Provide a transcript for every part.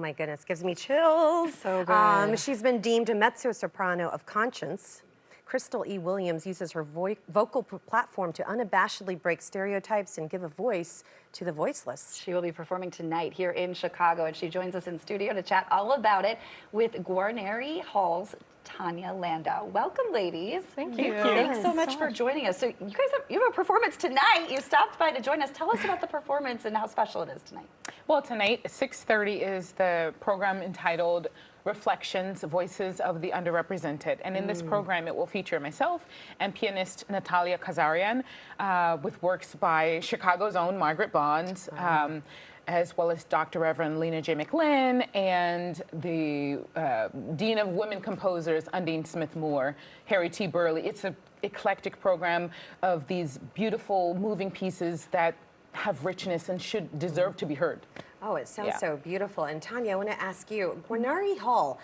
my goodness, gives me chills. So good. She's been deemed a mezzo-soprano of conscience. Crystal E. Williams uses her vocal platform to unabashedly break stereotypes and give a voice to the voiceless. She will be performing tonight here in Chicago, and she joins us in studio to chat all about it with Guarneri Hall's Tanya Landau. Welcome, ladies. Thank you. Thanks so much for joining us. So you guys have a performance tonight. You stopped by to join us. Tell us about the performance and how special it is tonight. Well, tonight, 6:30 is the program entitled Reflections, Voices of the Underrepresented. And in this program, it will feature myself and pianist Natalia Kazarian with works by Chicago's own Margaret Bonds, as well as Dr. Reverend Lena J. McLinn and the Dean of Women Composers, Undine Smith-Moore, Harry T. Burley. It's an eclectic program of these beautiful, moving pieces that have richness and should deserve to be heard. Oh, it sounds so beautiful. And Tanya, I want to ask you, Guarneri Hall,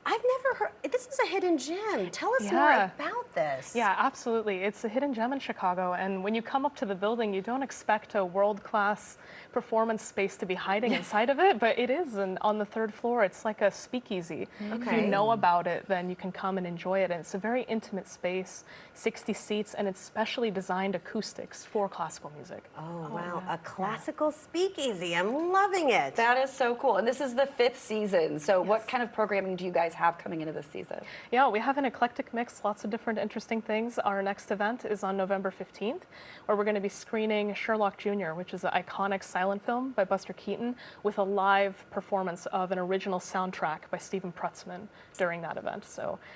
I've never heard, this is a hidden gem. Tell us more about this. Yeah, absolutely. It's a hidden gem in Chicago, and when you come up to the building, you don't expect a world-class performance space to be hiding inside of it, but it is on the third floor. It's like a speakeasy. If you know about it, then you can come and enjoy it, and it's a very intimate space, 60 seats, and it's specially designed acoustics for classical music. Oh, wow, a classical speakeasy. I'm loving it. That is so cool. And this is the 5th season. So what kind of programming do you guys have coming into this season? Yeah, we have an eclectic mix, lots of different interesting things. Our next event is on November 15th, where we're going to be screening Sherlock Jr., which is an iconic silent film by Buster Keaton, with a live performance of an original soundtrack by Stephen Prutzman during that event.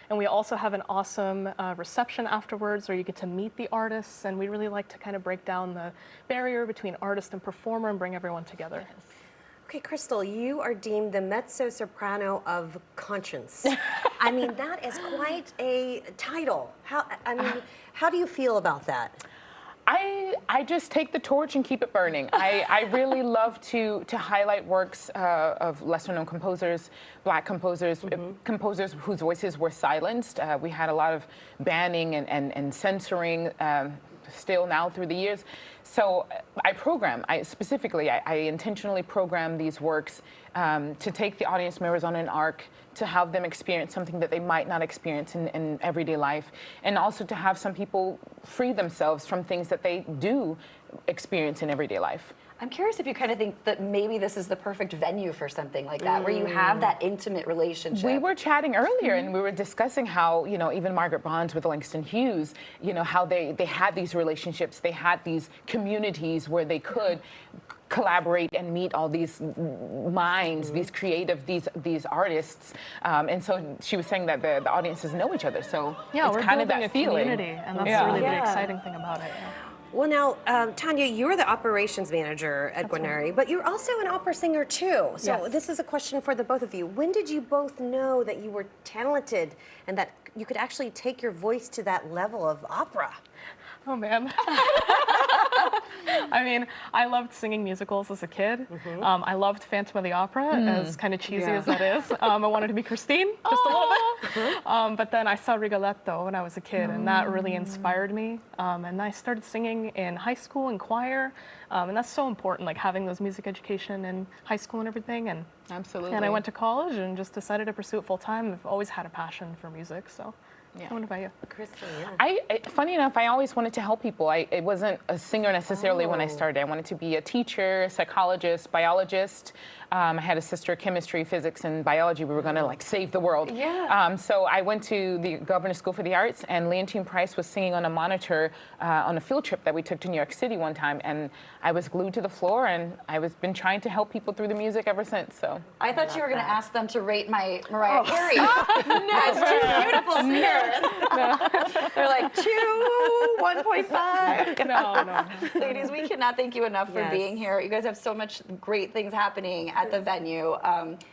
And we also have an awesome reception afterwards where you get to meet the artists, and we really like to kind of break down the barrier between artist and performer and bring everyone together. Okay, Crystal, you are deemed the mezzo-soprano of conscience. I mean, that is quite a title. How do you feel about that? I just take the torch and keep it burning. I really love to highlight works of lesser-known composers, Black composers, composers whose voices were silenced. We had a lot of banning and censoring still now through the years. So I intentionally program these works to take the audience members on an arc, to have them experience something that they might not experience in everyday life, and also to have some people free themselves from things that they do experience in everyday life. I'm curious if you kind of think that maybe this is the perfect venue for something like that, where you have that intimate relationship. We were chatting earlier, and we were discussing how, even Margaret Bonds with Langston Hughes, how they had these relationships, they had these communities where they could collaborate and meet all these minds, these creative, these artists, and so she was saying that the audiences know each other. So yeah, it's we're kind of building that a feeling. community, and that's really the exciting thing about it. Well, now, Tanya, you're the operations manager at Guarneri, but you're also an opera singer too. So this is a question for the both of you. When did you both know that you were talented and that you could actually take your voice to that level of opera? Oh, man. I mean, I loved singing musicals as a kid. I loved Phantom of the Opera, as kind of cheesy as that is. I wanted to be Christine, just a little bit. But then I saw Rigoletto when I was a kid, and that really inspired me. And I started singing in high school in choir, and that's so important, like having those music education in high school and everything. And absolutely. And I went to college and just decided to pursue it full time. I've always had a passion for music, so. Yeah. What about you? Crystal, funny enough, I always wanted to help people. It wasn't a singer necessarily when I started. I wanted to be a teacher, psychologist, biologist. I had a sister, chemistry, physics, and biology. We were going to save the world. Yeah. So I went to the Governor's School for the Arts, and Leontine Price was singing on a monitor on a field trip that we took to New York City one time, and I was glued to the floor, and been trying to help people through the music ever since. So I thought you were going to ask them to rate my Mariah Carey. As two beautiful singers. No. They're like 2, 1.5. No. Ladies, we cannot thank you enough for being here. You guys have so much great things happening at the venue.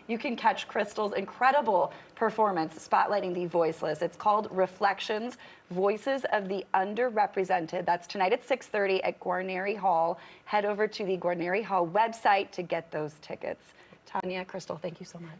You can catch Crystal's incredible performance spotlighting the voiceless. It's called Reflections, Voices of the Underrepresented. That's tonight at 6:30 at Guarneri Hall. Head over to the Guarneri Hall website to get those tickets. Tanya, Crystal, thank you so much.